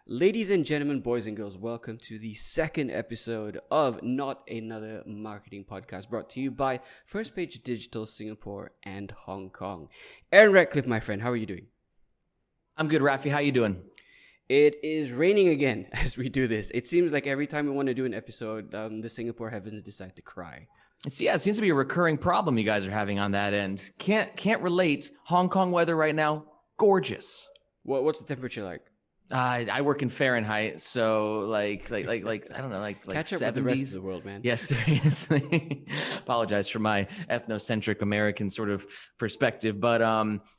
Ladies and gentlemen, boys and girls, welcome to the second episode of Not Another Marketing Podcast, brought to you by First Page Digital Singapore and Hong Kong. Aaron Ratcliffe, my friend, how are you doing? I'm good, Rafie. How you doing? It is raining again as we do this. It seems like every time we want to do an episode, the Singapore heavens decide to cry. It seems to be a recurring problem you guys are having on that end. Can't relate. Hong Kong weather right now, gorgeous. What's the temperature like? I work in Fahrenheit, so like I don't know, like Catch up 70s. with the rest of the world, man. Yes, seriously. Apologize for my ethnocentric American sort of perspective, but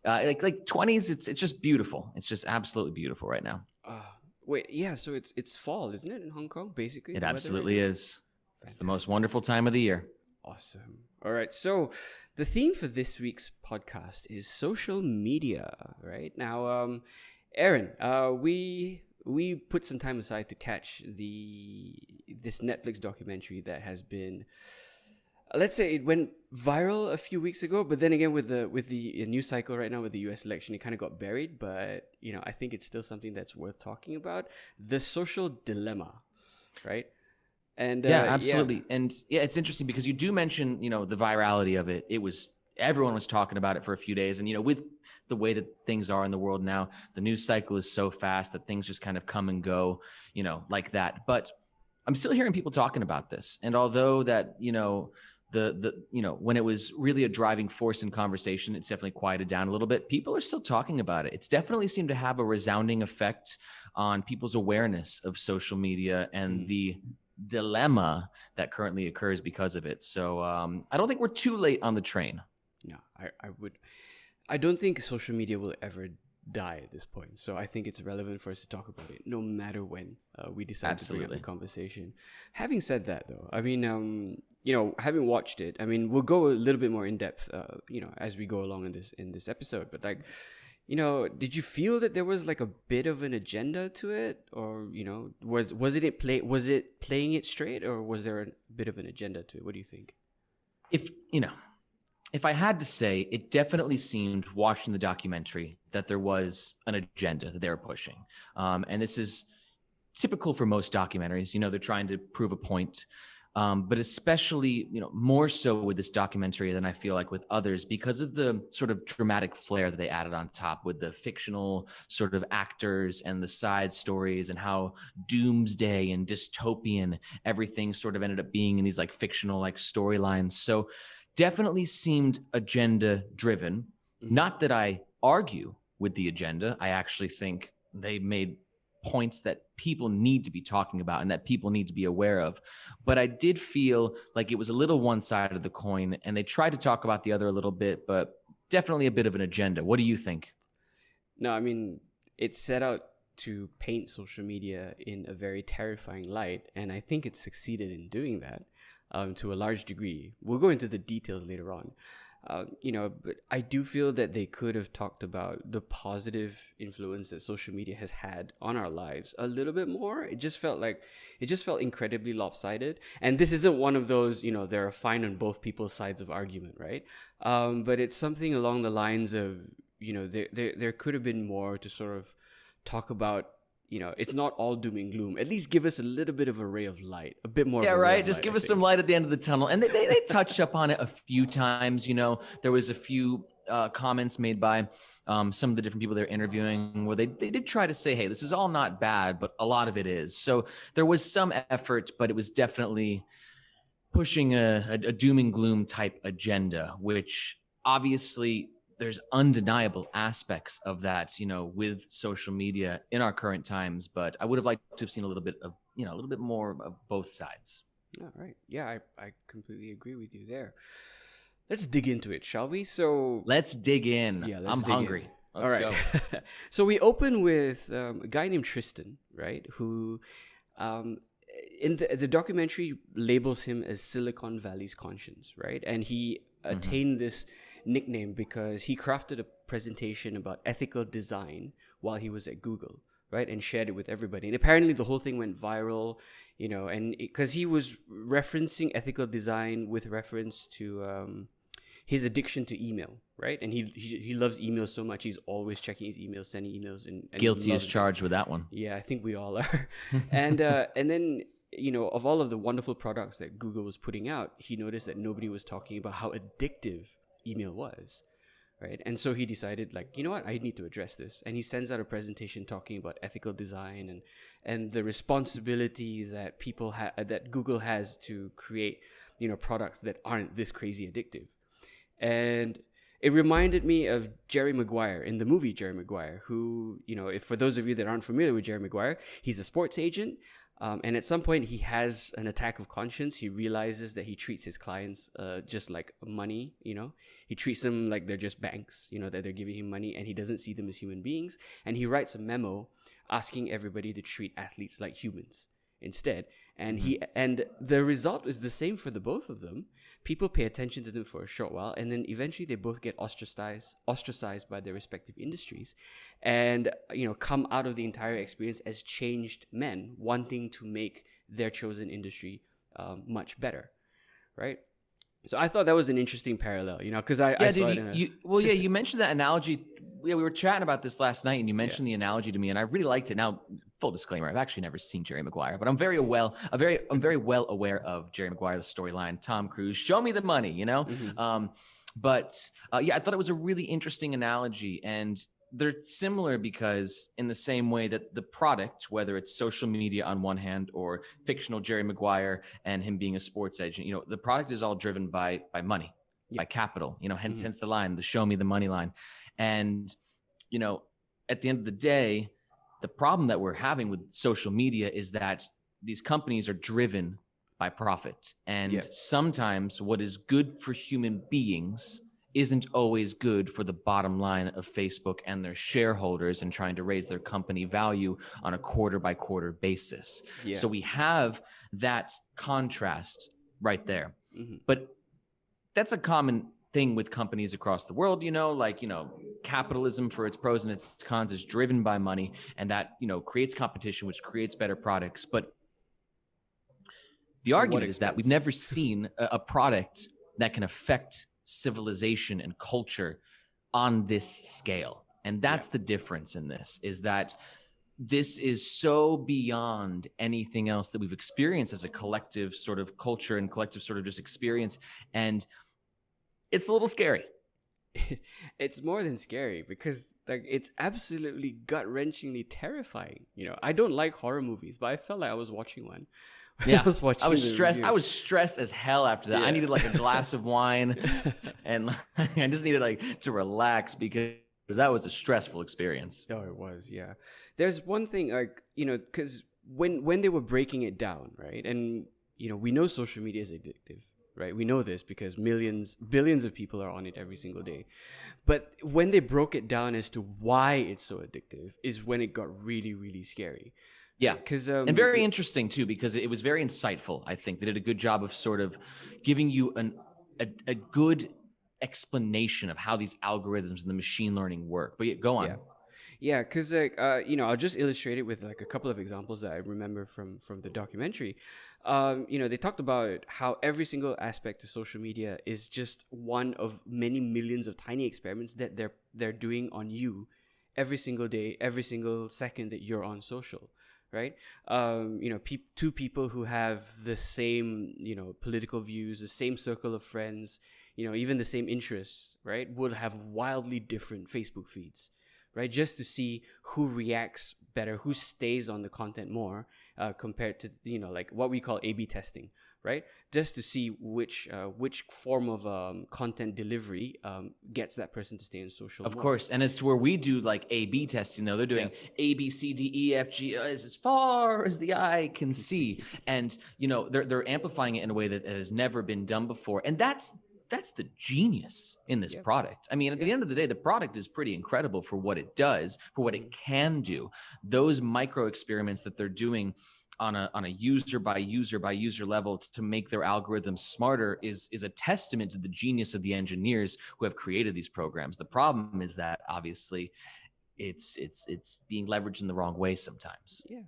like 20s. It's just beautiful. It's just absolutely beautiful right now. So it's fall, isn't it, in Hong Kong? Basically, It absolutely is. It's the most wonderful time of the year. Awesome. All right. So the theme for this week's podcast is social media, right? Now, Aaron, we put some time aside to catch this Netflix documentary that has been, let's say, it went viral a few weeks ago, but then again with the news cycle right now with the US election, it kind of got buried, but I think it's still something that's worth talking about. The Social Dilemma, right? And absolutely. And it's interesting because you do mention, the virality of it. Everyone was talking about it for a few days. And, with the way that things are in the world now, the news cycle is so fast that things just kind of come and go, like that. But I'm still hearing people talking about this. And although that, when it was really a driving force in conversation, it's definitely quieted down a little bit. People are still talking about it. It's definitely seemed to have a resounding effect on people's awareness of social media and the dilemma that currently occurs because of it. So I don't think we're too late on the train. No, I don't think social media will ever die at this point. So I think it's relevant for us to talk about it no matter when we decide to bring up the conversation. Having said that, though, I mean, having watched it, I mean, we'll go a little bit more in depth, as we go along in this episode. But like, did you feel that there was like a bit of an agenda to it, or was it playing it straight, or was there a bit of an agenda to it? What do you think? If I had to say, it definitely seemed, watching the documentary, that there was an agenda that they were pushing. And this is typical for most documentaries. They're trying to prove a point. But especially, more so with this documentary than I feel like with others, because of the sort of dramatic flair that they added on top with the fictional sort of actors and the side stories, and how doomsday and dystopian everything sort of ended up being in these like fictional like storylines. So definitely seemed agenda driven. Not that I argue with the agenda. I actually think they made points that people need to be talking about and that people need to be aware of. But I did feel like it was a little one side of the coin, and they tried to talk about the other a little bit, but definitely a bit of an agenda. What do you think? No, I mean, it set out to paint social media in a very terrifying light, and I think it succeeded in doing that to a large degree. We'll go into the details later on. But I do feel that they could have talked about the positive influence that social media has had on our lives a little bit more. It just felt incredibly lopsided. And this isn't one of those, there are fine on both people's sides of argument, right? But it's something along the lines of, there could have been more to sort of talk about. It's not all doom and gloom. At least give us a little bit of a ray of light, a bit more. Yeah, right. Just give us some light at the end of the tunnel. And they touched up on it a few times. There was a few comments made by some of the different people they're interviewing where they did try to say, hey, this is all not bad, but a lot of it is. So there was some effort, but it was definitely pushing a doom and gloom type agenda, which obviously there's undeniable aspects of that, with social media in our current times. But I would have liked to have seen a little bit of, a little bit more of both sides. All right. Yeah, I completely agree with you there. Let's dig into it, shall we? So let's dig in. Yeah, I'm hungry. Let's go. So we open with a guy named Tristan, right? Who, in the documentary, labels him as Silicon Valley's conscience, right? And he attained this nickname because he crafted a presentation about ethical design while he was at Google, right? And shared it with everybody. And apparently the whole thing went viral, and because he was referencing ethical design with reference to his addiction to email, right? And he loves emails so much. He's always checking his emails, sending emails, and he Guilty as loves them. charged with that one. Yeah, I think we all are. And then, of all of the wonderful products that Google was putting out, he noticed that nobody was talking about how addictive email was, right? And so he decided, like, you know what, I need to address this. And he sends out a presentation talking about ethical design and the responsibility that that Google has to create, products that aren't this crazy addictive. And it reminded me of Jerry Maguire in the movie Jerry Maguire, who, if for those of you that aren't familiar with Jerry Maguire, he's a sports agent. And at some point, he has an attack of conscience. He realizes that he treats his clients just like money, He treats them like they're just banks, that they're giving him money, and he doesn't see them as human beings. And he writes a memo asking everybody to treat athletes like humans instead. And and the result is the same for the both of them. People pay attention to them for a short while, and then eventually they both get ostracized by their respective industries, and come out of the entire experience as changed men, wanting to make their chosen industry much better, right? So I thought that was an interesting parallel, because I saw it. You mentioned that analogy. Yeah, we were chatting about this last night, and you mentioned the analogy to me, and I really liked it. Now, full disclaimer, I've actually never seen Jerry Maguire, but I'm very well aware of Jerry Maguire, the storyline. Tom Cruise, show me the money, I thought it was a really interesting analogy, and they're similar because in the same way that the product, whether it's social media on one hand or fictional Jerry Maguire and him being a sports agent, the product is all driven by money, by capital, hence the line, the show me the money line. And, at the end of the day, the problem that we're having with social media is that these companies are driven by profit. And sometimes what is good for human beings isn't always good for the bottom line of Facebook and their shareholders and trying to raise their company value on a quarter by quarter basis. Yeah. So we have that contrast right there. But that's a common thing with companies across the world, capitalism for its pros and its cons is driven by money, and that, creates competition, which creates better products. But the argument is that we've never seen a product that can affect civilization and culture on this scale. And that's the difference in this, is that this is so beyond anything else that we've experienced as a collective sort of culture and collective sort of just experience. And it's a little scary. It's more than scary because it's absolutely gut-wrenchingly terrifying. I don't like horror movies, but I felt like I was watching one. Yeah, I was stressed. I was stressed as hell after that. Yeah. I needed like a glass of wine, and I just needed to relax because that was a stressful experience. Oh, it was. Yeah. There's one thing because when they were breaking it down, right, and we know social media is addictive. Right, we know this because billions of people are on it every single day. But when they broke it down as to why it's so addictive is when it got really, really scary. Yeah, because and very interesting too, because it was very insightful. I think they did a good job of sort of giving you a good explanation of how these algorithms and the machine learning work. But go on. Yeah, because I'll just illustrate it with a couple of examples that I remember from the documentary. They talked about how every single aspect of social media is just one of many millions of tiny experiments that they're doing on you every single day, every single second that you're on social, right? Two people who have the same political views, the same circle of friends, even the same interests, right, would have wildly different Facebook feeds. Right, just to see who reacts better, who stays on the content more, compared to what we call A/B testing, right? Just to see which form of content delivery gets that person to stay in social. Of course, and as to where we do A/B testing, they're doing A, B, C, D, E, F, G as far as the eye can see, and they're amplifying it in a way that has never been done before, and that's the genius in this product. I mean, at the end of the day, the product is pretty incredible for what it does, for what it can do. Those micro experiments that they're doing on a user by user level to make their algorithms smarter is a testament to the genius of the engineers who have created these programs. The problem is that obviously it's being leveraged in the wrong way sometimes. Yeah.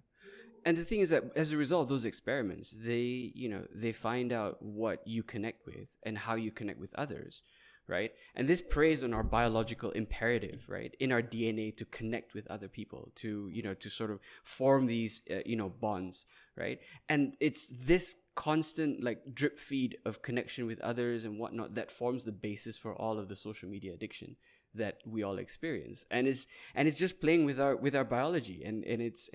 And the thing is that as a result of those experiments, they find out what you connect with and how you connect with others, right? And this preys on our biological imperative, right, in our DNA to connect with other people, to to sort of form these bonds, right? And it's this constant like drip feed of connection with others and whatnot that forms the basis for all of the social media addiction that we all experience. And it's just playing with our biology, and it's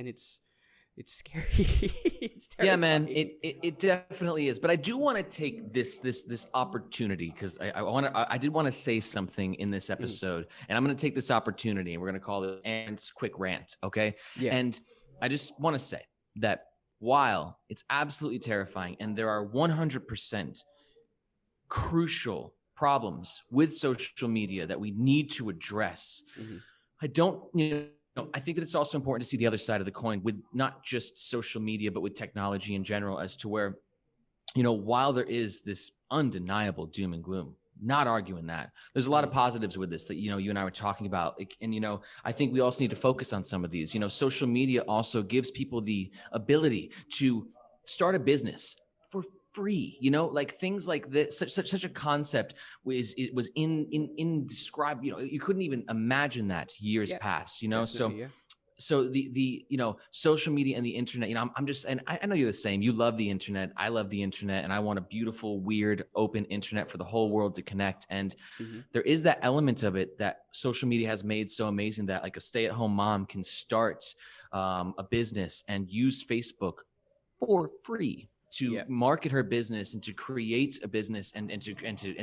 scary. It's Yeah, terrifying. man, it definitely is. But I do want to take this opportunity, because I did want to say something in this episode, and I'm going to take this opportunity, and we're going to call it Aaron's quick rant, okay? Yeah. And I just want to say that while it's absolutely terrifying, and there are 100% crucial problems with social media that we need to address, I don't, I think that it's also important to see the other side of the coin with not just social media, but with technology in general, as to where, while there is this undeniable doom and gloom, not arguing that, there's a lot of positives with this that, you and I were talking about. And, I think we also need to focus on some of these. Social media also gives people the ability to start a business for free, like things like this. Such a concept was indescribable. You couldn't even imagine that years past, so the social media and the internet, I'm just, and I know you're the same. You love the internet. I love the internet, and I want a beautiful, weird, open internet for the whole world to connect. And there is that element of it that social media has made so amazing, that like a stay-at-home mom can start a business and use Facebook for free to market her business and to create a business and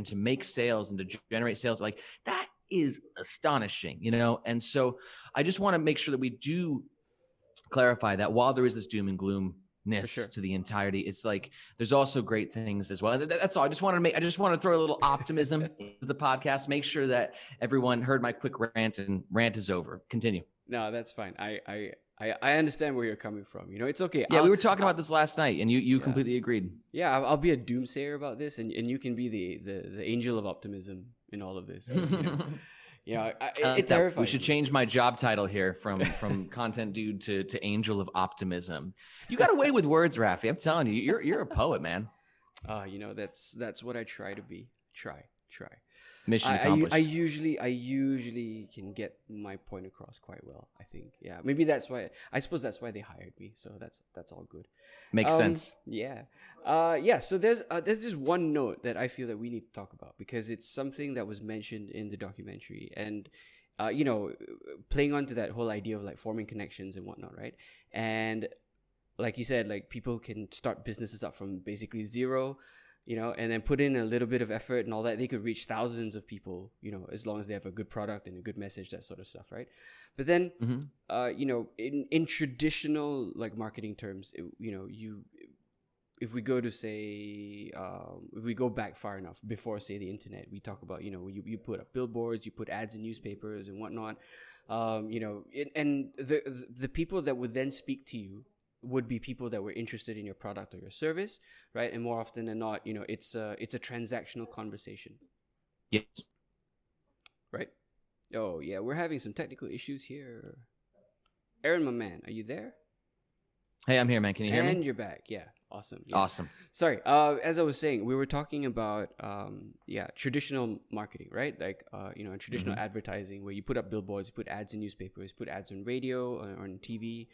to make sales and to generate sales. Like, that is astonishing, And so I just want to make sure that we do clarify that while there is this doom and gloomness to the entirety, it's like there's also great things as well. That's all. I just want to throw a little optimism into the podcast. Make sure that everyone heard my quick rant, and rant is over. Continue. No, that's fine. I understand where you're coming from. It's okay. Yeah, we were talking about this last night, and you completely agreed. Yeah, I'll be a doomsayer about this, and you can be the angel of optimism in all of this. It terrifies me. We should me. change my job title here from content dude to angel of optimism. You got away with words, Rafie. I'm telling you, you're a poet, man. That's what I try to be. Try. Mission accomplished. I usually can get my point across quite well, I think. Yeah, maybe that's why. I suppose that's why they hired me. So that's all good. Makes sense. Yeah. So there's this one note that I feel that we need to talk about, because it's something that was mentioned in the documentary, and playing onto that whole idea of like forming connections and whatnot, right? And like you said, like people can start businesses up from basically zero, and then put in a little bit of effort and all that. They could reach thousands of people, as long as they have a good product and a good message, that sort of stuff, right? But then, in traditional like marketing terms, if we go to say, if we go back far enough before, say, the internet, we talk about, you put up billboards, you put ads in newspapers and whatnot, and the people that would then speak to you would be people that were interested in your product or your service, right? And more often than not, it's a transactional conversation. Yes. Right? Oh, yeah, we're having some technical issues here. Aaron, my man, are you there? Hey, I'm here, man. Can you hear me? And you're back. Yeah. Awesome. Yeah. Awesome. Sorry. As I was saying, we were talking about, traditional marketing, right? Like, traditional advertising, where you put up billboards, you put ads in newspapers, put ads on radio or on TV.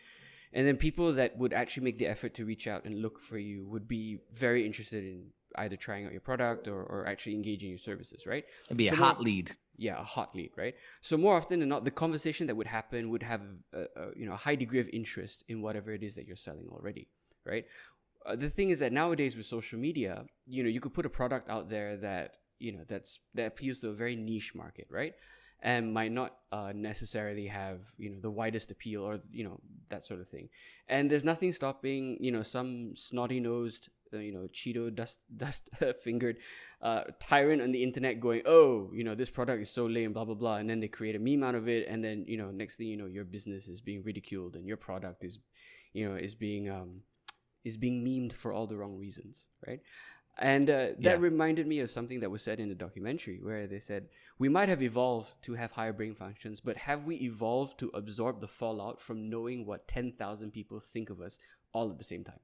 And then people that would actually make the effort to reach out and look for you would be very interested in either trying out your product or actually engaging your services, right? It'd be a hot lead. Yeah, a hot lead, right? So more often than not, the conversation that would happen would have a high degree of interest in whatever it is that you're selling already, right? The thing is that nowadays with social media, you could put a product out there that that appeals to a very niche market, right? And might not necessarily have the widest appeal, or that sort of thing. And there's nothing stopping some snotty nosed Cheeto dust fingered tyrant on the internet going, oh, this product is so lame, blah blah blah, and then they create a meme out of it, and then next thing you know, your business is being ridiculed and your product is being memed for all the wrong reasons, right? And that reminded me of something that was said in the documentary, where they said, we might have evolved to have higher brain functions, but have we evolved to absorb the fallout from knowing what 10,000 people think of us all at the same time?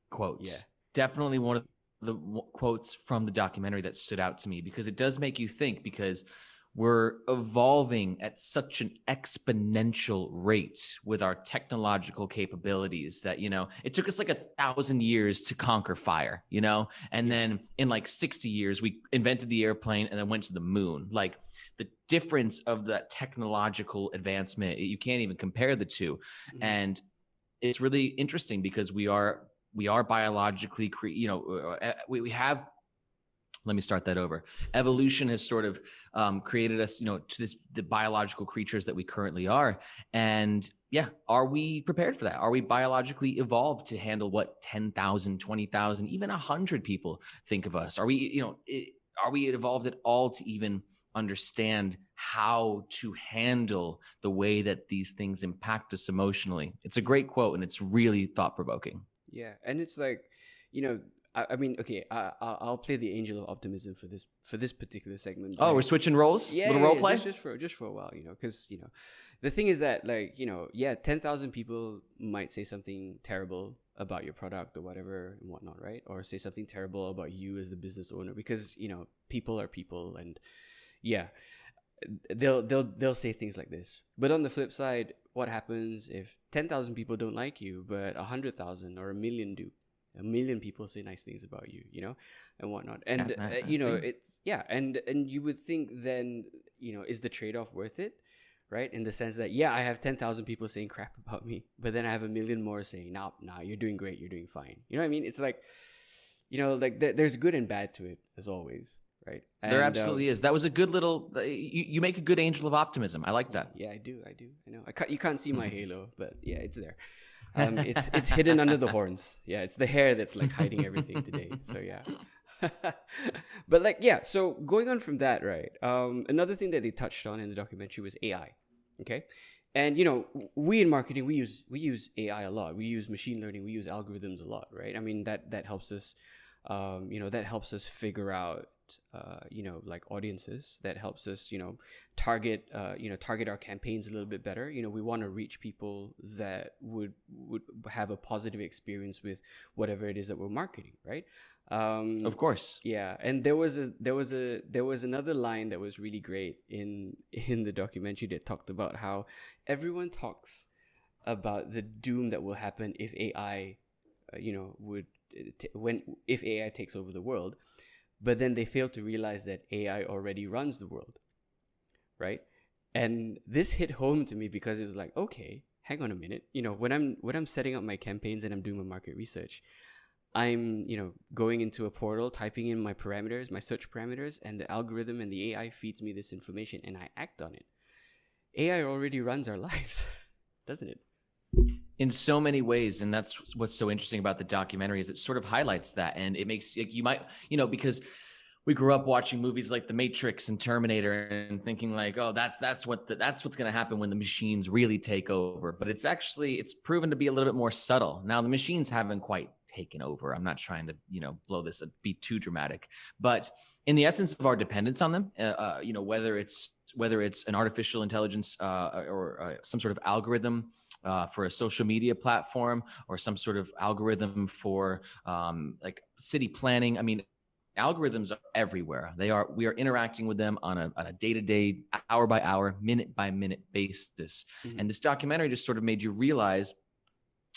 Quote. Yeah. Definitely one of quotes from the documentary that stood out to me, because it does make you think, because we're evolving at such an exponential rate with our technological capabilities that, it took us like 1,000 years to conquer fire, and then in like 60 years, we invented the airplane and then went to the moon. Like, the difference of that technological advancement, you can't even compare the two. Mm-hmm. And it's really interesting because we are biologically, we have, let me start that over. Evolution has sort of created us, to the biological creatures that we currently are. And are we prepared for that? Are we biologically evolved to handle what 10,000, 20,000, even 100 people think of us? Are we, are we evolved at all to even understand how to handle the way that these things impact us emotionally? It's a great quote, and it's really thought-provoking. Yeah, and it's like, I mean, okay, I'll play the angel of optimism for this particular segment. Oh, we're switching roles? Yeah, little role play? just for a while, because the thing is that, like, 10,000 people might say something terrible about your product or whatever and whatnot, right? Or say something terrible about you as the business owner, because people are people, and they'll say things like this. But on the flip side, what happens if 10,000 people don't like you, but 100,000 or 1,000,000 do? 1,000,000 people say nice things about you, and whatnot. And it's and you would think then, is the trade-off worth it, right? In the sense that I have 10,000 people saying crap about me, but then I have 1,000,000 more saying, nah, you're doing great, you're doing fine. You know what I mean? It's like, like there's good and bad to it, as always, right? There absolutely is. That was a good little. You make a good angel of optimism. I like that. Yeah, I do. I know. You can't see my halo, but it's there. It's hidden under the horns. Yeah, it's the hair that's like hiding everything today. So but so going on from that, right? Another thing that they touched on in the documentary was AI. Okay, and we in marketing, we use AI a lot. We use machine learning. We use algorithms a lot, right? I mean, that helps us. That helps us figure out like audiences. That helps us target our campaigns a little bit better. We want to reach people that would have a positive experience with whatever it is that we're marketing, right? Of course. Yeah, and there was another line that was really great in the documentary that talked about how everyone talks about the doom that will happen if AI if AI takes over the world, but then they fail to realize that AI already runs the world, right? And this hit home to me because it was like, okay, hang on a minute. When I'm setting up my campaigns and I'm doing my market research, I'm going into a portal, typing in my parameters, my search parameters, and the algorithm and the AI feeds me this information, and I act on it. AI already runs our lives, doesn't it? In so many ways. And that's what's so interesting about the documentary, is it sort of highlights that. And it makes, like, you might, because we grew up watching movies like The Matrix and Terminator and thinking like, oh, that's what's going to happen when the machines really take over. But it's proven to be a little bit more subtle. Now, the machines haven't quite taken over. I'm not trying to, blow this, be too dramatic, but in the essence of our dependence on them, whether it's an artificial intelligence or some sort of algorithm for a social media platform, or some sort of algorithm for like city planning. I mean, algorithms are everywhere. We are interacting with them on a day-to-day, hour by hour, minute by minute basis. Mm-hmm. And this documentary just sort of made you realize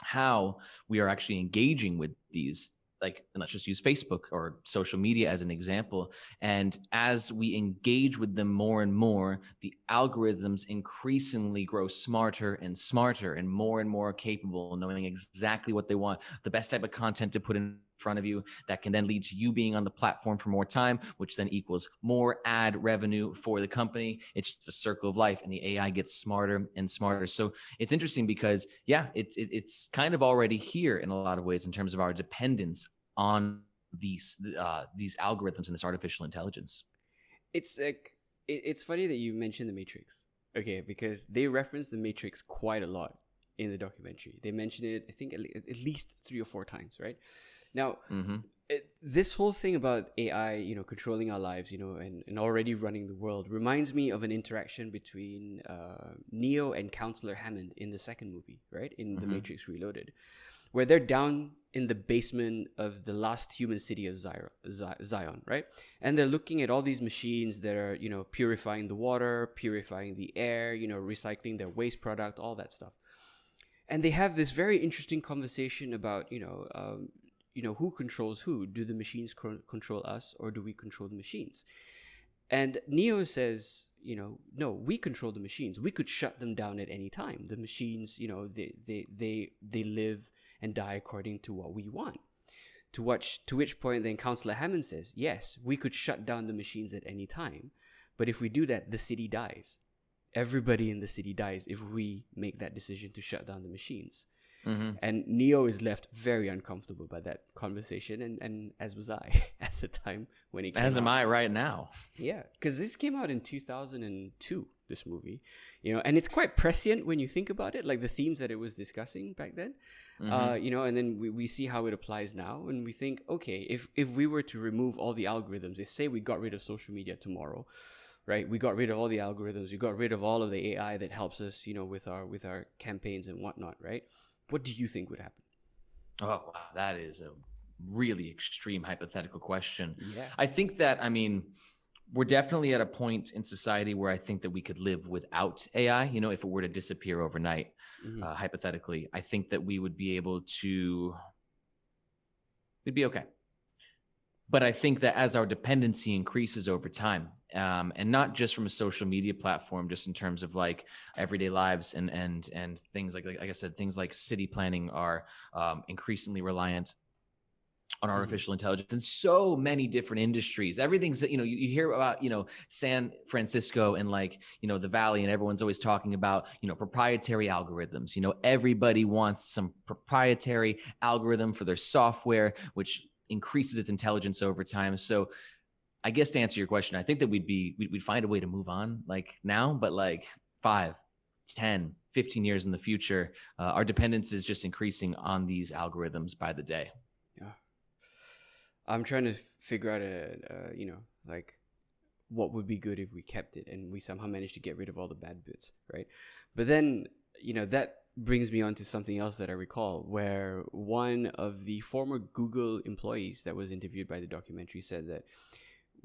how we are actually engaging with these, like, and let's just use Facebook or social media as an example. And as we engage with them more and more, the algorithms increasingly grow smarter and smarter and more capable, knowing exactly what they want, the best type of content to put in front of you that can then lead to you being on the platform for more time, which then equals more ad revenue for the company. It's just a circle of life, and the AI gets smarter and smarter. So it's interesting because it's kind of already here in a lot of ways in terms of our dependence on these algorithms and this artificial intelligence. It's like, it's funny that you mentioned The Matrix, okay, because they reference The Matrix quite a lot in the documentary. They mention it, I think, at least 3 or 4 times, right? Now, this whole thing about AI, controlling our lives, and already running the world reminds me of an interaction between Neo and Counselor Hammond in the second movie, right? In The Matrix Reloaded, where they're down in the basement of the last human city of Zion, right? And they're looking at all these machines that are, purifying the water, purifying the air, recycling their waste product, all that stuff. And they have this very interesting conversation about, who controls who? Do the machines control us, or do we control the machines? And Neo says, no, we control the machines. We could shut them down at any time. The machines, they live and die according to what we want. To which point then Counselor Hammond says, yes, we could shut down the machines at any time. But if we do that, the city dies. Everybody in the city dies if we make that decision to shut down the machines. Mm-hmm. And Neo is left very uncomfortable by that conversation, and as was I at the time when it came out. As am I right now. Yeah, because this came out in 2002, this movie, and it's quite prescient when you think about it, like the themes that it was discussing back then, mm-hmm. And then we see how it applies now, and we think, okay, if we were to remove all the algorithms, they say we got rid of social media tomorrow, right? We got rid of all the algorithms, we got rid of all of the AI that helps us, with our campaigns and whatnot, right? What do you think would happen? Oh, wow. That is a really extreme hypothetical question. Yeah. I think that, we're definitely at a point in society where I think that we could live without AI. If it were to disappear overnight, mm-hmm. Hypothetically, I think that we'd be okay. But I think that as our dependency increases over time, and not just from a social media platform, just in terms of like everyday lives and things like I said, things like city planning are increasingly reliant on artificial intelligence in so many different industries. Everything's, you hear about, San Francisco and the Valley, and everyone's always talking about, proprietary algorithms. Everybody wants some proprietary algorithm for their software, which increases its intelligence over time. So I guess to answer your question, I think that we'd find a way to move on now, but 5, 10, 15 years in the future, our dependence is just increasing on these algorithms by the day. Yeah. I'm trying to figure out what would be good if we kept it and we somehow managed to get rid of all the bad bits, right? But then, that brings me on to something else that I recall, where one of the former Google employees that was interviewed by the documentary said that,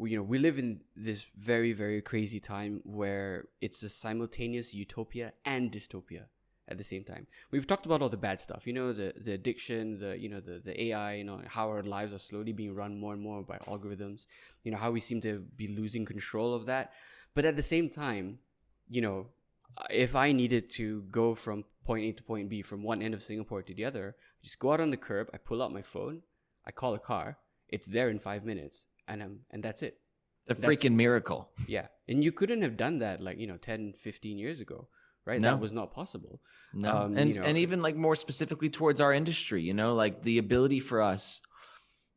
we live in this very, very crazy time where it's a simultaneous utopia and dystopia at the same time. We've talked about all the bad stuff, the addiction, the AI, how our lives are slowly being run more and more by algorithms, how we seem to be losing control of that. But at the same time, if I needed to go from point A to point B, from one end of Singapore to the other, I just go out on the curb, I pull out my phone, I call a car, it's there in 5 minutes, and that's it. That's freaking miracle. Yeah. And you couldn't have done that 10, 15 years ago, right? No. That was not possible. No. And even more specifically towards our industry, the ability for us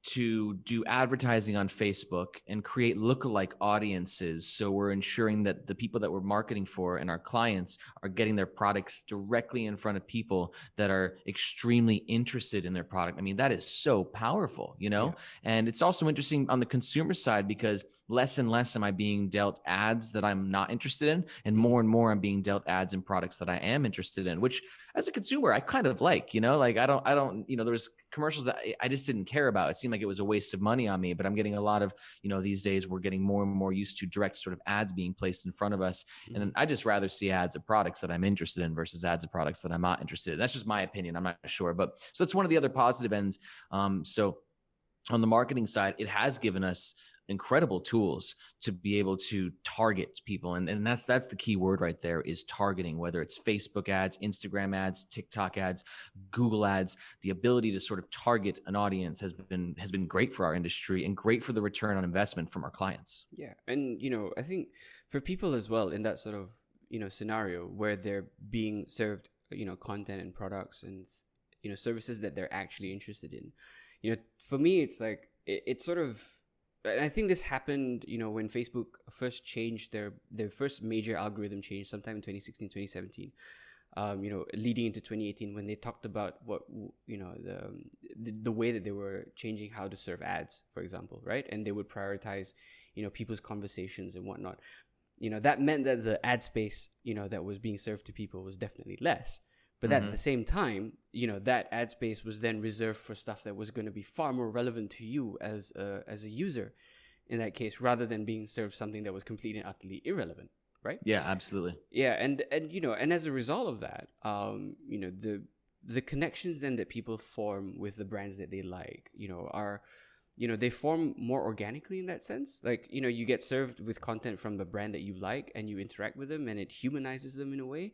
to do advertising on Facebook and create lookalike audiences. So we're ensuring that the people that we're marketing for and our clients are getting their products directly in front of people that are extremely interested in their product. That is so powerful, Yeah. And it's also interesting on the consumer side, because less and less am I being dealt ads that I'm not interested in, and more I'm being dealt ads and products that I am interested in, which as a consumer, I kind of like, I don't, there was commercials that I just didn't care about. It seemed like it was a waste of money on me, but I'm getting a lot of, these days we're getting more and more used to direct sort of ads being placed in front of us. Mm-hmm. And I just rather see ads of products that I'm interested in versus ads of products that I'm not interested in. That's just my opinion. I'm not sure, but so that's one of the other positive ends. So on the marketing side, it has given us incredible tools to be able to target people. And that's the key word right there, is targeting, whether it's Facebook ads, Instagram ads, TikTok ads, Google ads. The ability to sort of target an audience has been great for our industry and great for the return on investment from our clients. Yeah. And, I think for people as well in that sort of, scenario where they're being served, content and products and, services that they're actually interested in, for me, it's it's sort of, and I think this happened, when Facebook first changed their first major algorithm change sometime in 2016, 2017, leading into 2018, when they talked about what, the way that they were changing how to serve ads, for example, right? And they would prioritize, people's conversations and whatnot. That meant that the ad space, that was being served to people was definitely less. But at the same time, that ad space was then reserved for stuff that was going to be far more relevant to you as a user in that case, rather than being served something that was completely and utterly irrelevant, right? Yeah, absolutely. Yeah, and as a result of that, the connections then that people form with the brands that they like, are, they form more organically in that sense. Like, you get served with content from the brand that you like, and you interact with them, and it humanizes them in a way.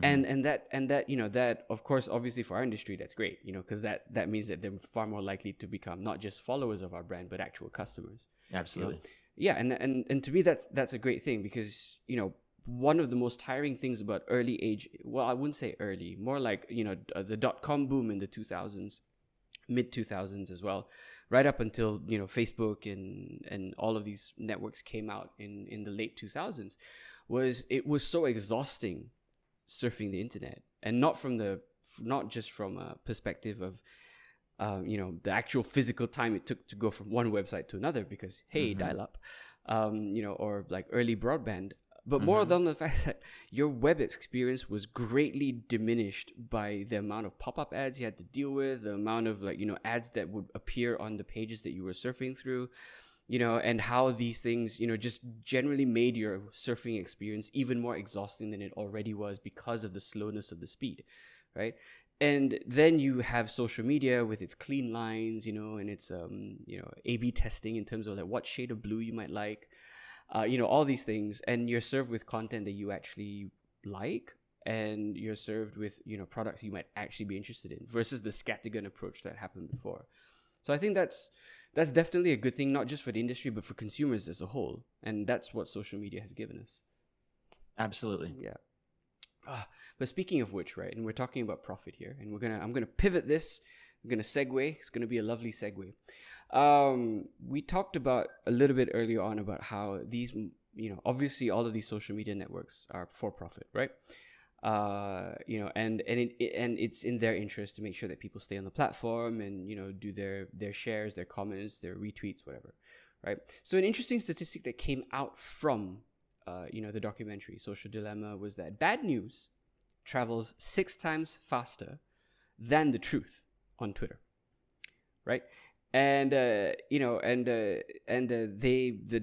And that that, of course, obviously for our industry, that's great, because that means that they're far more likely to become not just followers of our brand, but actual customers. Absolutely. Yeah, and to me, that's a great thing, because one of the most tiring things about early age, well, I wouldn't say early, more like the .com boom in the 2000s, mid 2000s as well, right up until Facebook and all of these networks came out in the late 2000s, it was so exhausting surfing the internet, and not just from a perspective of the actual physical time it took to go from one website to another, because dial up, or like early broadband, but more than the fact that your web experience was greatly diminished by the amount of pop-up ads you had to deal with, the amount of ads that would appear on the pages that you were surfing through, and how these things, just generally made your surfing experience even more exhausting than it already was because of the slowness of the speed, right? And then you have social media with its clean lines, and its A/B testing in terms of like what shade of blue you might like, all these things, and you're served with content that you actually like, and you're served with products you might actually be interested in, versus the scattergun approach that happened before. So I think that's definitely a good thing, not just for the industry, but for consumers as a whole, and that's what social media has given us. Absolutely. Yeah. But speaking of which, right, and we're talking about profit here, and I'm gonna pivot this. I'm gonna segue. It's gonna be a lovely segue. We talked about a little bit earlier on about how these, obviously all of these social media networks are for profit, right? And it's in their interest to make sure that people stay on the platform and do their shares, their comments, their retweets, whatever, right? So an interesting statistic that came out from the documentary Social Dilemma was that bad news travels 6 times faster than the truth on Twitter, right? And the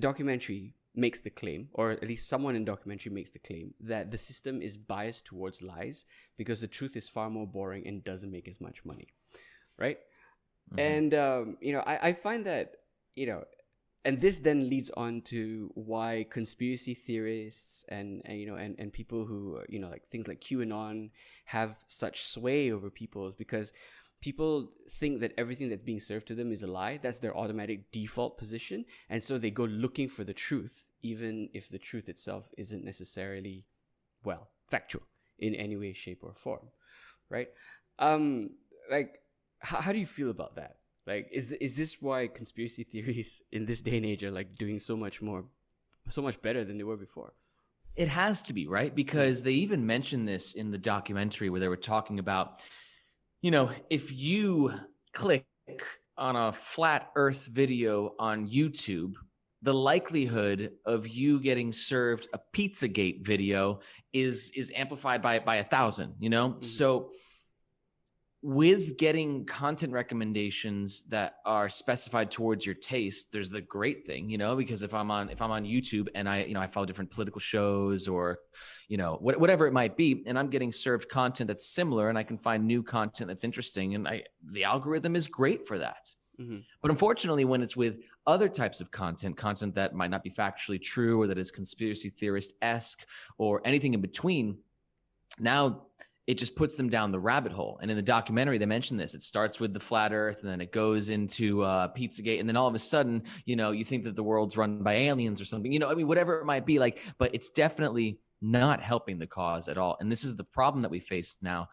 documentary makes the claim, or at least someone in the documentary makes the claim, that the system is biased towards lies because the truth is far more boring and doesn't make as much money, right? And I find that and this then leads on to why conspiracy theorists and people who like things like QAnon have such sway over people, is because people think that everything that's being served to them is a lie. That's their automatic default position, and so they go looking for the truth, even if the truth itself isn't necessarily factual in any way, shape, or form, right? Like, how do you feel about that? Like, is this why conspiracy theories in this day and age are like doing so much better than they were before? It has to be, right? Because they even mentioned this in the documentary where they were talking about, if you click on a flat Earth video on YouTube, the likelihood of you getting served a Pizzagate video is amplified by 1,000. So with getting content recommendations that are specified towards your taste, there's the great thing, because if I'm on YouTube and I follow different political shows or, whatever it might be, and I'm getting served content that's similar, and I can find new content that's interesting, and the algorithm is great for that. But unfortunately, when it's with other types of content that might not be factually true, or that is conspiracy theorist-esque, or anything in between, now it just puts them down the rabbit hole. And in the documentary, they mention this. It starts with the flat Earth, and then it goes into Pizzagate, and then all of a sudden, you think that the world's run by aliens or something. Whatever it might be, but it's definitely not helping the cause at all. And this is the problem that we face now,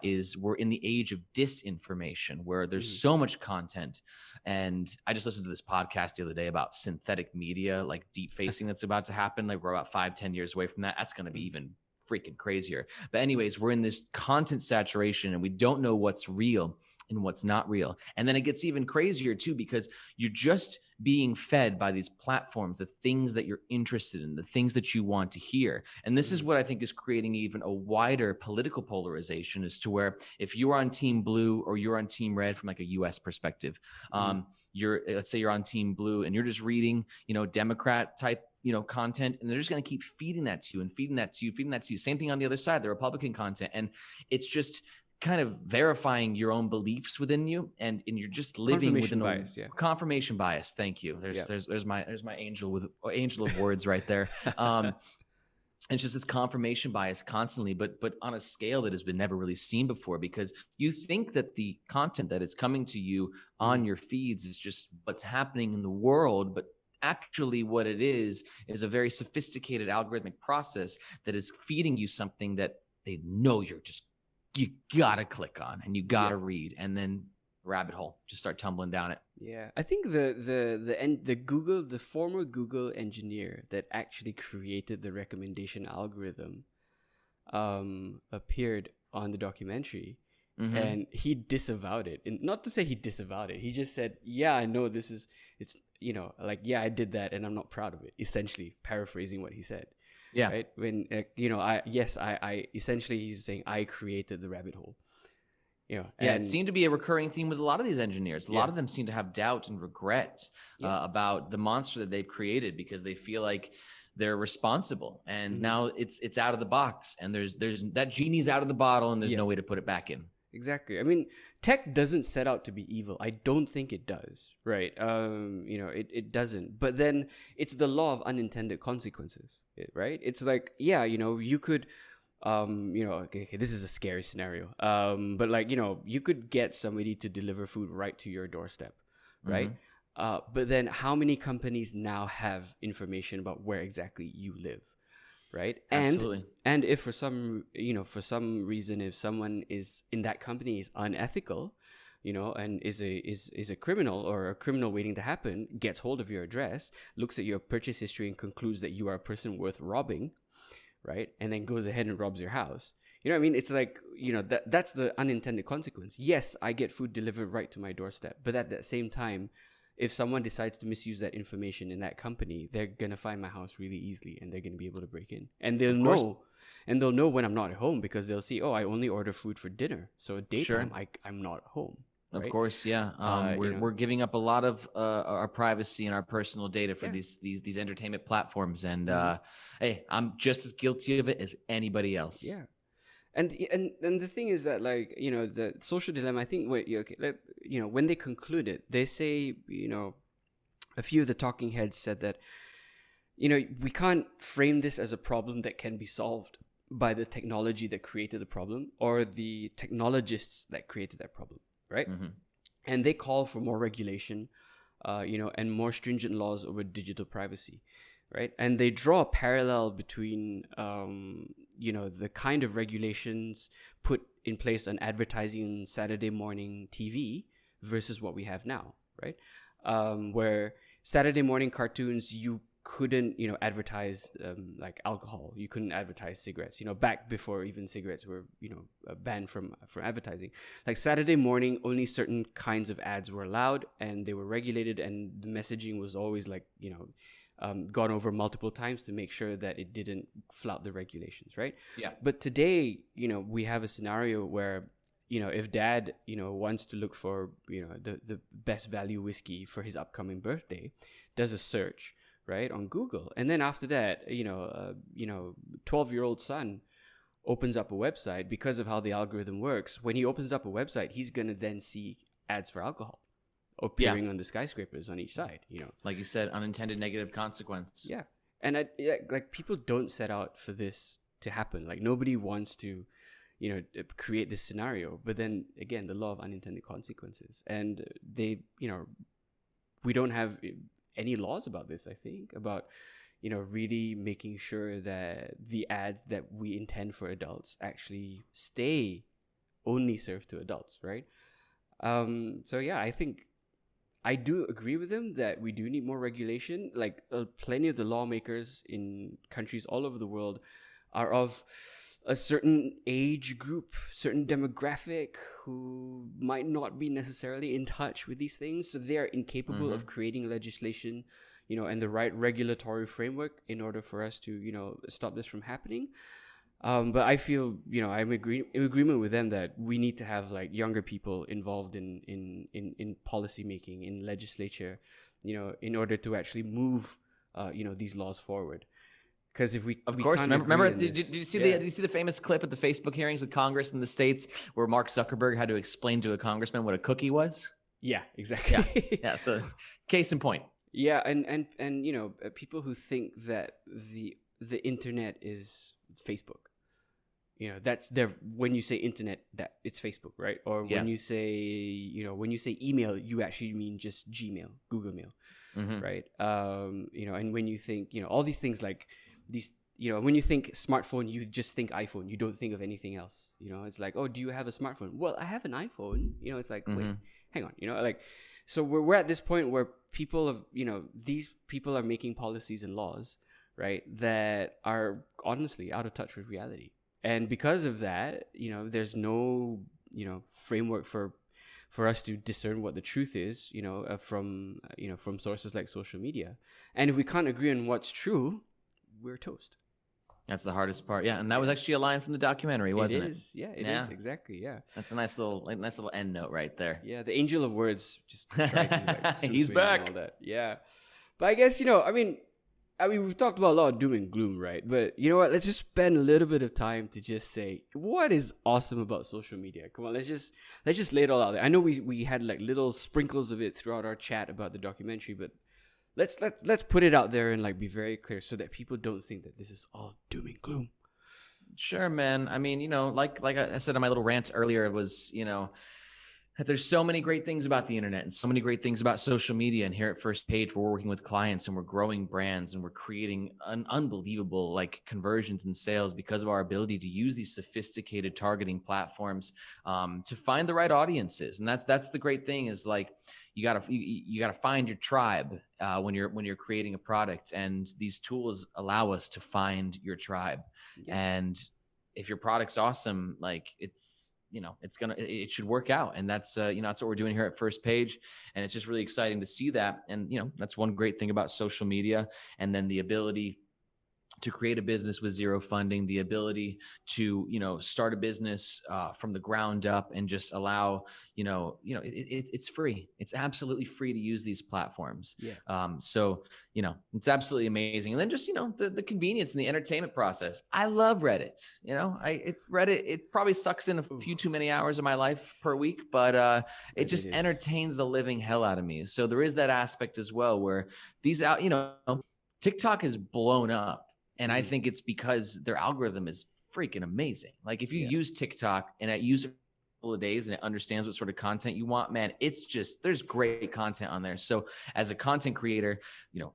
is we're in the age of disinformation, where there's so much content. And I just listened to this podcast the other day about synthetic media, like deep facing that's about to happen. Like, we're about 5-10 years away from that. That's going to be even freaking crazier. But anyways, we're in this content saturation, and we don't know what's real. and what's not real. And then it gets even crazier too, because you're just being fed by these platforms, the things that you're interested in, the things that you want to hear. And this is what I think is creating even a wider political polarization, as to where if you're on team blue or you're on team red from like a US perspective, let's say you're on team blue and you're just reading, Democrat type, content, and they're just going to keep feeding that to you and feeding that to you, feeding that to you. Same thing on the other side, the Republican content. And it's just kind of verifying your own beliefs within you, and you're just living within bias, confirmation bias. Thank you. There's my angel of words right there. It's just this confirmation bias constantly, but on a scale that has been never really seen before, because you think that the content that is coming to you on your feeds is just what's happening in the world, but actually what it is a very sophisticated algorithmic process that is feeding you something that they know you gotta click on and you gotta read, and then rabbit hole just start tumbling down it. Yeah, I think the former Google engineer that actually created the recommendation algorithm appeared on the documentary, and he disavowed it. And not to say he disavowed it, he just said, "Yeah, I know I did that, and I'm not proud of it." Essentially, paraphrasing what he said. Yeah. Right. When I essentially he's saying I created the rabbit hole. It seemed to be a recurring theme with a lot of these engineers. A lot of them seem to have doubt and regret about the monster that they've created, because they feel like they're responsible, and now it's out of the box, and there's that genie's out of the bottle, and there's no way to put it back in. Exactly. I mean, tech doesn't set out to be evil. I don't think it does, right? It doesn't. But then it's the law of unintended consequences, right? It's like, you could, okay, this is a scary scenario. But you could get somebody to deliver food right to your doorstep, right? But then how many companies now have information about where exactly you live? Right. Absolutely. And if for some reason, if someone is in that company is unethical, and is a criminal, or a criminal waiting to happen, gets hold of your address, looks at your purchase history and concludes that you are a person worth robbing, right? And then goes ahead and robs your house. You know what I mean? It's like, that's the unintended consequence. Yes, I get food delivered right to my doorstep, but at that same time, if someone decides to misuse that information in that company, they're going to find my house really easily, and they're going to be able to break in. And they'll know when I'm not at home, because they'll see, I only order food for dinner. So daytime, I'm not at home. Right? Of course, yeah. We're giving up a lot of our privacy and our personal data for these entertainment platforms. And hey, I'm just as guilty of it as anybody else. Yeah. And the thing is that, the social dilemma, I think, when they concluded, they say, a few of the talking heads said that, we can't frame this as a problem that can be solved by the technology that created the problem, or the technologists that created that problem, right? And they call for more regulation, and more stringent laws over digital privacy. Right. And they draw a parallel between, the kind of regulations put in place on advertising Saturday morning TV versus what we have now. Right. Where Saturday morning cartoons, you couldn't, advertise like alcohol. You couldn't advertise cigarettes, back before even cigarettes were, banned from advertising. Like Saturday morning, only certain kinds of ads were allowed, and they were regulated, and the messaging was always like, gone over multiple times to make sure that it didn't flout the regulations, right? Yeah. But today, we have a scenario where, if dad, wants to look for, the best value whiskey for his upcoming birthday, does a search, right, on Google. And then after that, 12-year-old son opens up a website. Because of how the algorithm works, when he opens up a website, he's going to then see ads for alcohol appearing on the skyscrapers on each side, Like you said, unintended negative consequence. Yeah. And people don't set out for this to happen. Like, nobody wants to, create this scenario. But then again, the law of unintended consequences. And we don't have any laws about this, I think, about, really making sure that the ads that we intend for adults actually stay only served to adults, right? I think I do agree with him that we do need more regulation. Like, plenty of the lawmakers in countries all over the world are of, a certain age group, certain demographic who might not be necessarily in touch with these things. So they are incapable of creating legislation, and the right regulatory framework in order for us to, stop this from happening. But I feel, I'm in agreement with them that we need to have like younger people involved in policy making, in legislature, in order to actually move, these laws forward. Because if we can't remember agree did you see yeah. did you see the famous clip at the Facebook hearings with Congress in the States where Mark Zuckerberg had to explain to a congressman what a cookie was? Yeah, exactly. Yeah. So case in point. Yeah, and people who think that the internet is Facebook. That's their, when you say internet, that it's Facebook, right? Or when you say email, you actually mean just Gmail, Google Mail, right? And when you think, all these things like these, when you think smartphone, you just think iPhone. You don't think of anything else. It's like, oh, do you have a smartphone? Well, I have an iPhone. It's like, wait, hang on. So we're at this point where people have, these people are making policies and laws, right, that are honestly out of touch with reality. And because of that, there's no, framework for us to discern what the truth is, from sources like social media. And if we can't agree on what's true, we're toast. That's the hardest part. Yeah. And that was actually a line from the documentary, wasn't it? Yeah, it is. Exactly. Yeah. That's a nice little end note right there. Yeah. The angel of words just tried to he's back. And all that. Yeah. But I guess, I mean, we've talked about a lot of doom and gloom, right? But you know what? Let's just spend a little bit of time to just say what is awesome about social media. Come on, let's just lay it all out there. I know we had like little sprinkles of it throughout our chat about the documentary, but let's put it out there and like be very clear so that people don't think that this is all doom and gloom. Sure, man. I mean, like I said in my little rant earlier, it was, that there's so many great things about the internet and so many great things about social media. And here at First Page, we're working with clients and we're growing brands and we're creating unbelievable like conversions and sales because of our ability to use these sophisticated targeting platforms to find the right audiences. And that's the great thing is like you gotta find your tribe when you're creating a product, and these tools allow us to find your tribe. Yeah. And if your product's awesome, like it should work out. And that's that's what we're doing here at First Page. And it's just really exciting to see that. And that's one great thing about social media. And then the ability to create a business with zero funding, the ability to, start a business from the ground up and just allow, it's free. It's absolutely free to use these platforms. Yeah. So, it's absolutely amazing. And then just, the convenience and the entertainment process. I love Reddit. Reddit, it probably sucks in a few too many hours of my life per week, but it just entertains the living hell out of me. So there is that aspect as well where these out, TikTok is blown up. And I think it's because their algorithm is freaking amazing. Like if you use TikTok and it uses it for a couple of days and it understands what sort of content you want, man, it's just, there's great content on there. So as a content creator,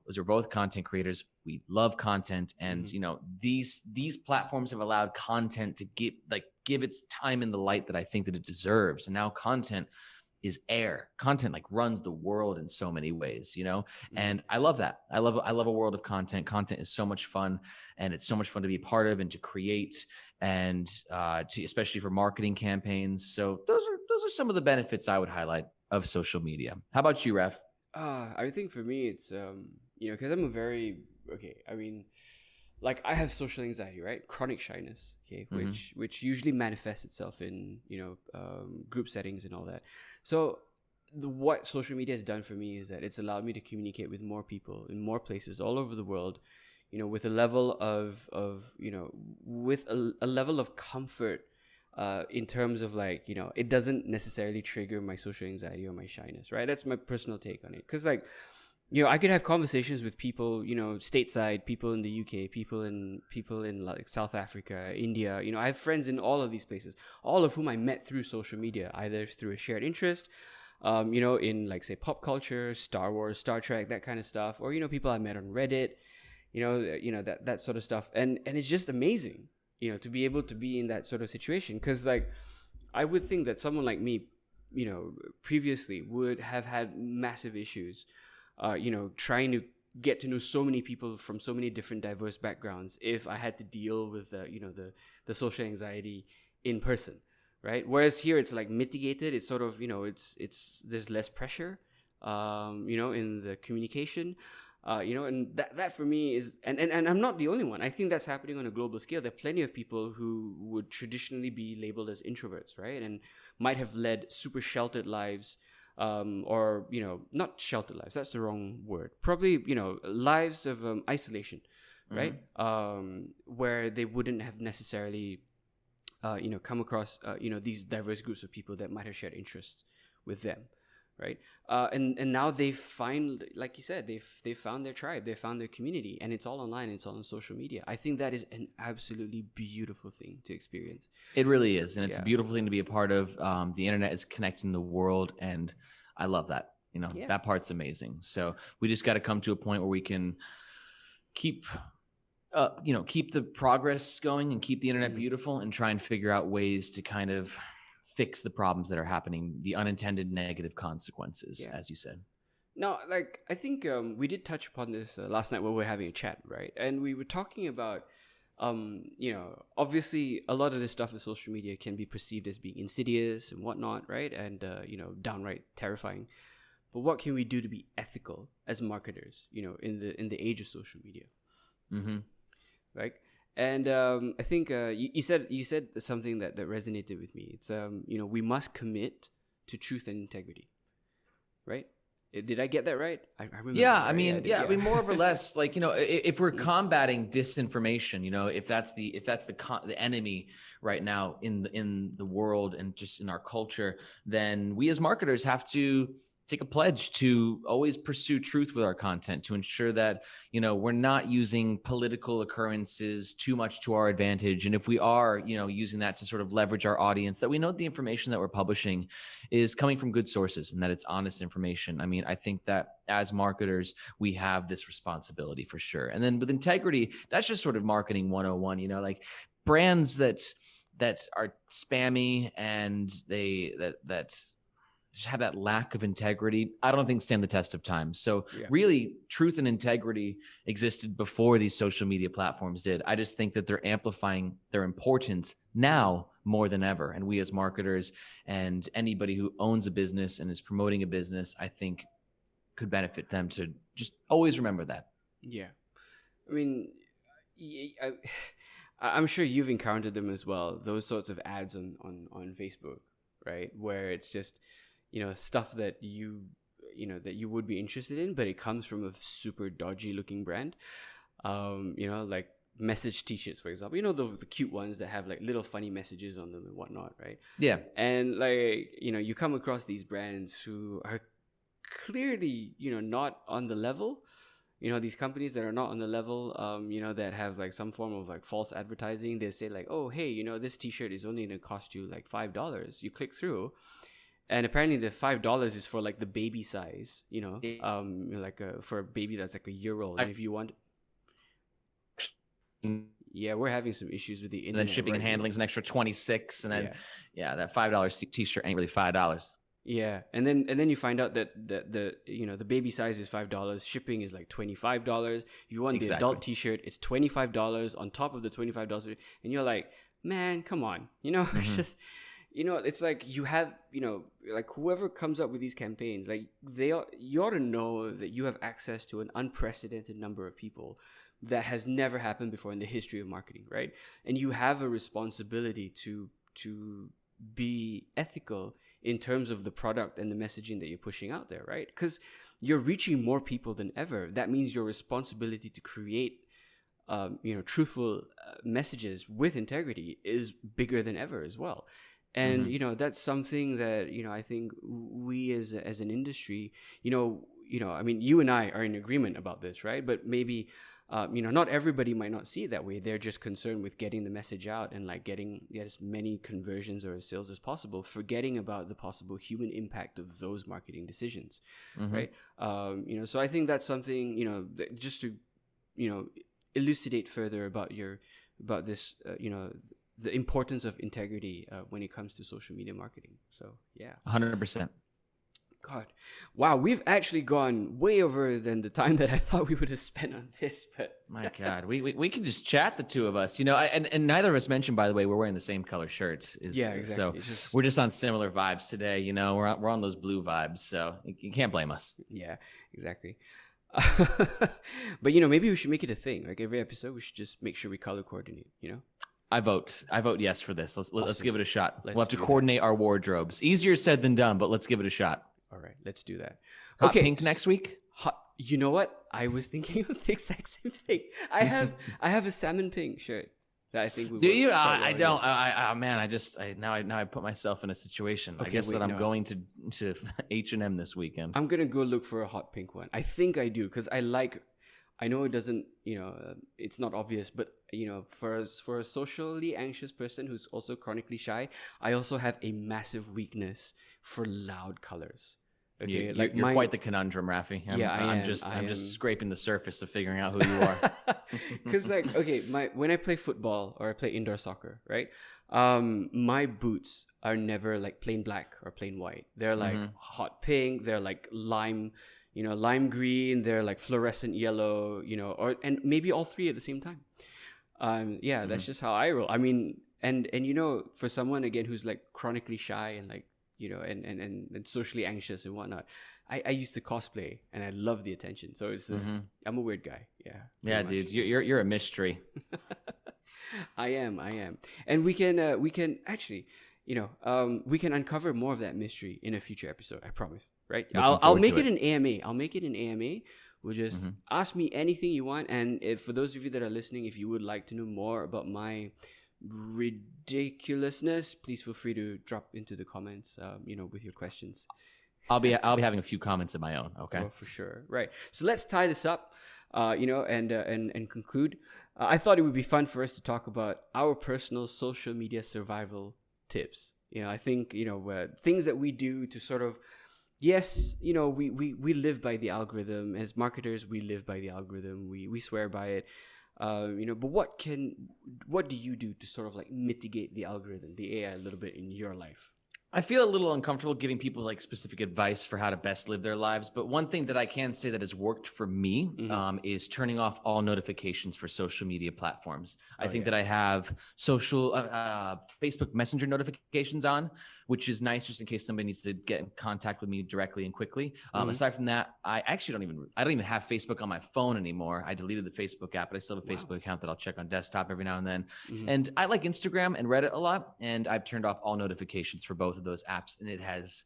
as we're both content creators, we love content. And, these platforms have allowed content to give its time in the light that I think that it deserves. And now content is air. Content like runs the world in so many ways, and I love that. I love a world of content. Content is so much fun, and it's so much fun to be part of and to create, and especially for marketing campaigns. So those are some of the benefits I would highlight of social media. How about you, Raf? I think for me, it's because I'm like I have social anxiety, right? Chronic shyness, okay, which usually manifests itself in group settings and all that. So what social media has done for me is that it's allowed me to communicate with more people in more places all over the world, with a level of with a level of comfort in terms of like, it doesn't necessarily trigger my social anxiety or my shyness, right? That's my personal take on it. Because like, I could have conversations with people, stateside, people in the UK, people in like South Africa, India. I have friends in all of these places, all of whom I met through social media, either through a shared interest, in like say pop culture, Star Wars, Star Trek, that kind of stuff, or people I met on Reddit, that sort of stuff, and it's just amazing, to be able to be in that sort of situation, because like I would think that someone like me, previously would have had massive issues. Trying to, get to know so many people from so many different diverse backgrounds if I had to deal with the social anxiety in person, right? Whereas here it's like mitigated. It's sort of, it's there's less pressure, in the communication. And that for me is, and I'm not the only one. I think that's happening on a global scale. There are plenty of people who would traditionally be labeled as introverts, right? And might have led super sheltered lives, or, not sheltered lives. That's the wrong word. Probably, lives of isolation, right? Where they wouldn't have necessarily, come across, these diverse groups of people that might have shared interests with them. Right. And now they find, like you said, they've found their tribe, they found their community, and it's all online, it's all on social media. I think that is an absolutely beautiful thing to experience. It really is. And it's a beautiful thing to be a part of. The internet is connecting the world, and I love that. That part's amazing. So we just got to come to a point where we can keep the progress going and keep the internet beautiful, and try and figure out ways to kind of fix the problems that are happening, the unintended negative consequences, as you said. No, like, I think we did touch upon this last night when we were having a chat, right? And we were talking about, obviously a lot of this stuff in social media can be perceived as being insidious and whatnot, right? And, downright terrifying. But what can we do to be ethical as marketers, in the age of social media? Mm-hmm. Right? And I think you said something that resonated with me. It's we must commit to truth and integrity, right? Did I get that right? I remember. Yeah, right? I mean, more or less, like, if we're combating disinformation, if that's the enemy right now in the world and just in our culture, then we as marketers have to take a pledge to always pursue truth with our content, to ensure that, we're not using political occurrences too much to our advantage. And if we are, using that to sort of leverage our audience, that we know the information that we're publishing is coming from good sources and that it's honest information. I mean, I think that as marketers, we have this responsibility for sure. And then with integrity, that's just sort of marketing 101, like brands that are spammy and that just have that lack of integrity, I don't think stand the test of time. So really, truth and integrity existed before these social media platforms did. I just think that they're amplifying their importance now more than ever. And we as marketers and anybody who owns a business and is promoting a business, I think could benefit them to just always remember that. Yeah. I mean, I'm sure you've encountered them as well. Those sorts of ads on Facebook, right? Where it's just, stuff that that you would be interested in, but it comes from a super dodgy looking brand. Like message t-shirts, for example, the cute ones that have like little funny messages on them and whatnot, right? Yeah. And like, you come across these brands who are clearly, not on the level, these companies that are not on the level, that have like some form of like false advertising. They say like, oh, hey, this t-shirt is only going to cost you like $5. You click through, and apparently the $5 is for like the baby size, for a baby that's like a year old. And if you want, we're having some issues with the internet. And then shipping and handling is an extra $26, and then that $5 t-shirt ain't really $5. Yeah, and then you find out that the baby size is $5, shipping is like $25. If you want the adult t-shirt, it's $25 on top of the $25, and you're like, man, come on, it's just. It's like you have, like whoever comes up with these campaigns, like you ought to know that you have access to an unprecedented number of people that has never happened before in the history of marketing, right? And you have a responsibility to be ethical in terms of the product and the messaging that you're pushing out there, right? Because you're reaching more people than ever. That means your responsibility to create truthful messages with integrity is bigger than ever as well. And, that's something that, I think we as an industry, I mean, you and I are in agreement about this, right? But maybe, not everybody might not see it that way. They're just concerned with getting the message out and like getting as many conversions or sales as possible, forgetting about the possible human impact of those marketing decisions, right? So I think that's something, just to, elucidate further about this, the importance of integrity when it comes to social media marketing. So, yeah. 100%. God. Wow, we've actually gone way over than the time that I thought we would have spent on this, but My God, we can just chat, the two of us, you know, and neither of us mentioned, by the way, we're wearing the same color shirt. yeah, exactly. So we're just on similar vibes today, you know, we're on those blue vibes, so you can't blame us. Yeah, exactly. But you know, maybe we should make it a thing. Like every episode, we should just make sure we color coordinate. You know. I vote yes for this. Let's give it a shot. Let's we'll have to do that. coordinate our wardrobes. Easier said than done, but let's give it a shot. All right, let's do that. Hot pink next week. You know what? I was thinking of the exact same thing. I have a salmon pink shirt that I think we. Do you? I don't. Man, I put myself in a situation. Okay, I guess I'm going to H&M this weekend. I'm gonna go look for a hot pink one. I think I do because I know it doesn't, it's not obvious, but for a socially anxious person who's also chronically shy, I also have a massive weakness for loud colors. Okay, you're quite the conundrum, Rafie. I'm just scraping the surface of figuring out who you are. Because when I play football or I play indoor soccer, right? My boots are never like plain black or plain white. They're like hot pink. They're like lime green. They're like fluorescent yellow. And maybe all three at the same time. That's just how I roll. I mean, and for someone again who's like chronically shy and like and socially anxious and whatnot, I used to cosplay and I love the attention. So it's just, I'm a weird guy. Yeah, dude, you're a mystery. I am, and we can actually, we can uncover more of that mystery in a future episode. I promise. Right? I'll make it an AMA. I'll make it an AMA. We'll just ask me anything you want, and if for those of you that are listening, if you would like to know more about my ridiculousness, please feel free to drop into the comments, with your questions. I'll be having a few comments of my own. Okay. Oh, for sure. Right. So let's tie this up, and conclude. I thought it would be fun for us to talk about our personal social media survival tips. I think, things that we do to sort of, yes, we live by the algorithm. As marketers, we live by the algorithm. We swear by it. But what do you do to sort of like mitigate the algorithm, the AI a little bit in your life? I feel a little uncomfortable giving people like specific advice for how to best live their lives. But one thing that I can say that has worked for me is turning off all notifications for social media platforms. I think that I have social Facebook Messenger notifications on, which is nice just in case somebody needs to get in contact with me directly and quickly. Aside from that, I actually don't even have Facebook on my phone anymore. I deleted the Facebook app, but I still have a Facebook account that I'll check on desktop every now and then. And I like Instagram and Reddit a lot, and I've turned off all notifications for both of those apps, and it's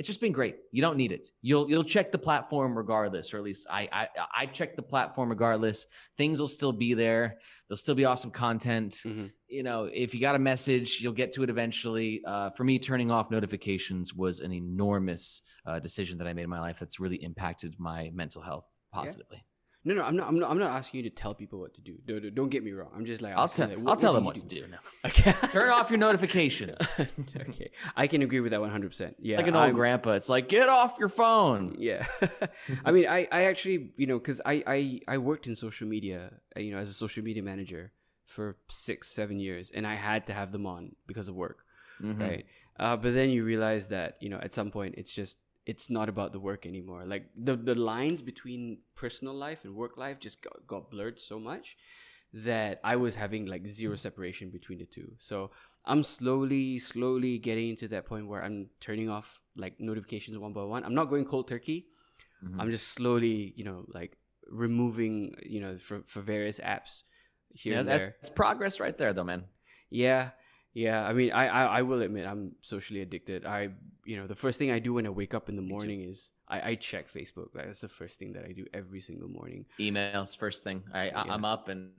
just been great. You don't need it. You'll check the platform regardless, or at least I check the platform regardless. Things will still be there. There'll still be awesome content. If you got a message, you'll get to it eventually. For me, turning off notifications was an enormous decision that I made in my life that's really impacted my mental health positively. Yeah. No, I'm not asking you to tell people what to do. Don't get me wrong. I'm just like I'll tell them what to do now. Okay. Turn off your notifications. Okay, I can agree with that 100%. Yeah, like an old grandpa. It's like, get off your phone. Yeah, I mean, I actually, because I worked in social media, as a social media manager for 6-7 years, and I had to have them on because of work, right? But then you realize that at some point it's not about the work anymore. Like the lines between personal life and work life just got blurred so much that I was having like zero separation between the two. So I'm slowly getting into that point where I'm turning off like notifications one by one. I'm not going cold turkey. I'm just slowly, like removing, for various apps here and there. That's progress right there though, man. Yeah, I mean, I will admit I'm socially addicted. The first thing I do when I wake up in the morning is I check Facebook. That's the first thing that I do every single morning. Emails, first thing. I'm up, and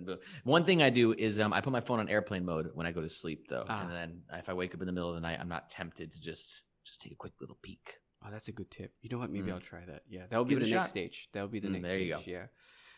one thing I do is I put my phone on airplane mode when I go to sleep, though. And then if I wake up in the middle of the night, I'm not tempted to just take a quick little peek. Oh, that's a good tip. You know what? Maybe I'll try that. Yeah, that'll be the next stage. That'll be the next stage. There you go. Yeah.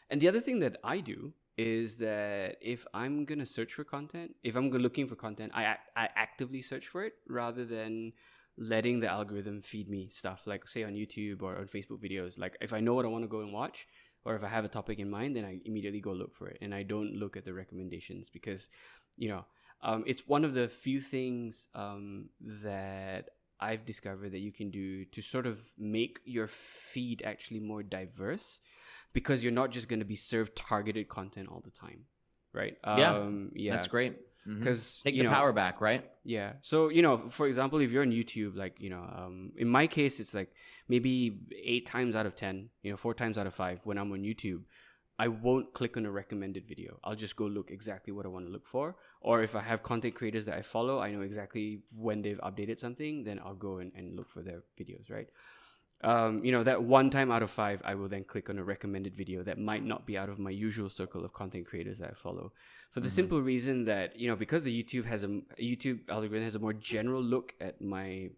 And the other thing that I do is that if I'm going to search for content, if I'm looking for content, I actively search for it rather than letting the algorithm feed me stuff like say on YouTube or on Facebook videos. Like if I know what I want to go and watch, or if I have a topic in mind, then I immediately go look for it. And I don't look at the recommendations because, it's one of the few things that I've discovered that you can do to sort of make your feed actually more diverse, because you're not just going to be served targeted content all the time, right? Yeah, that's great. Because take the power back, right? Yeah. So, for example, if you're on YouTube, like, in my case, it's like maybe 8 times out of 10, 4 times out of 5 when I'm on YouTube, I won't click on a recommended video. I'll just go look exactly what I want to look for. Or if I have content creators that I follow, I know exactly when they've updated something, then I'll go and look for their videos, right? That 1 time out of 5, I will then click on a recommended video that might not be out of my usual circle of content creators that I follow, for the simple reason that, because the YouTube algorithm has a more general look at my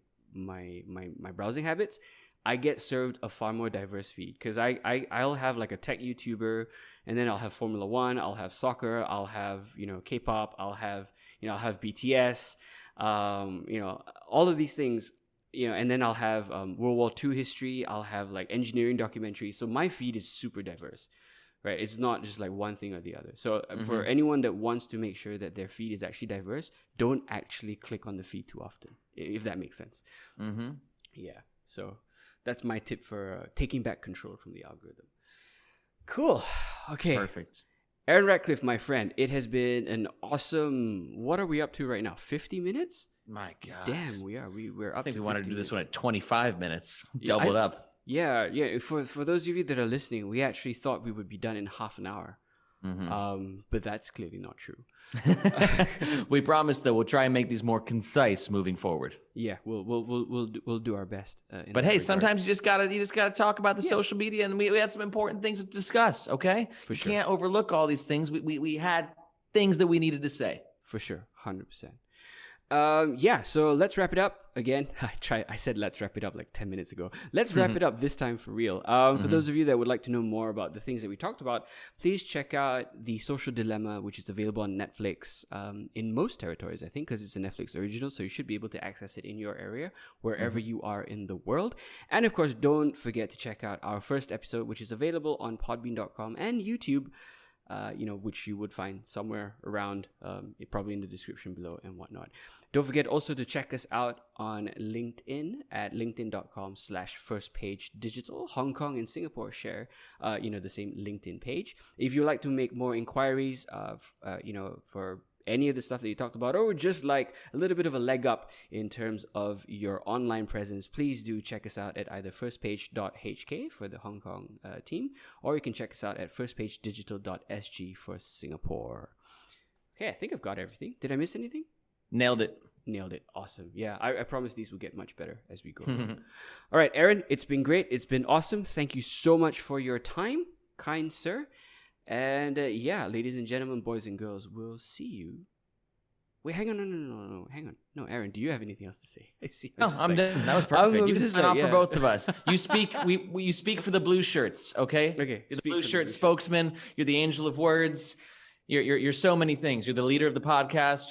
browsing habits. I get served a far more diverse feed, because I'll have like a tech YouTuber, and then I'll have Formula One, I'll have soccer, I'll have K-pop, I'll have BTS, all of these things. And then I'll have World War II history. I'll have like engineering documentaries. So my feed is super diverse, right? It's not just like one thing or the other. So for anyone that wants to make sure that their feed is actually diverse, don't actually click on the feed too often, if that makes sense. Yeah. So that's my tip for taking back control from the algorithm. Cool. Okay. Perfect. Aaron Ratcliffe, my friend, it has been an awesome. What are we up to right now? 50 minutes? My God. Damn, we are. We're up. I think to we wanted to do this one at 25 minutes. Yeah, Double it up. Yeah. For those of you that are listening, we actually thought we would be done in half an hour. But that's clearly not true. We promise that we'll try and make these more concise moving forward. Yeah, we'll do our best. But hey, sometimes you just gotta talk about the social media, and we had some important things to discuss. Okay, For sure. Can't overlook all these things. We had things that we needed to say. For sure, 100%. Yeah, so let's wrap it up again. I said let's wrap it up like 10 minutes ago. Let's wrap it up this time for real. For those of you that would like to know more about the things that we talked about, please check out The Social Dilemma, which is available on Netflix in most territories, I think, because it's a Netflix original, so you should be able to access it in your area, wherever you are in the world. And of course, don't forget to check out our first episode, which is available on podbean.com and YouTube, which you would find somewhere around, probably in the description below and whatnot. Don't forget also to check us out on LinkedIn at linkedin.com/firstpagedigital. Hong Kong and Singapore share, the same LinkedIn page. If you'd like to make more inquiries, for any of the stuff that you talked about, or just like a little bit of a leg up in terms of your online presence, please do check us out at either firstpage.hk for the Hong Kong team, or you can check us out at firstpagedigital.sg for Singapore. Okay, I think I've got everything. Did I miss anything? Nailed it. Awesome. Yeah, I promise these will get much better as we go along. All right, Aaron, it's been great. It's been awesome. Thank you so much for your time, kind sir. And ladies and gentlemen, boys and girls, we'll see you. Wait, hang on. No, hang on. No, Aaron, do you have anything else to say? I see. I'm done. That was perfect. You just sign off for both of us. You speak. You speak for the blue shirts. Okay. Okay. You're the blue shirt spokesman. You're the angel of words. You're so many things. You're the leader of the podcast.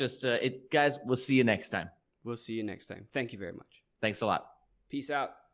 Guys. We'll see you next time. We'll see you next time. Thank you very much. Thanks a lot. Peace out.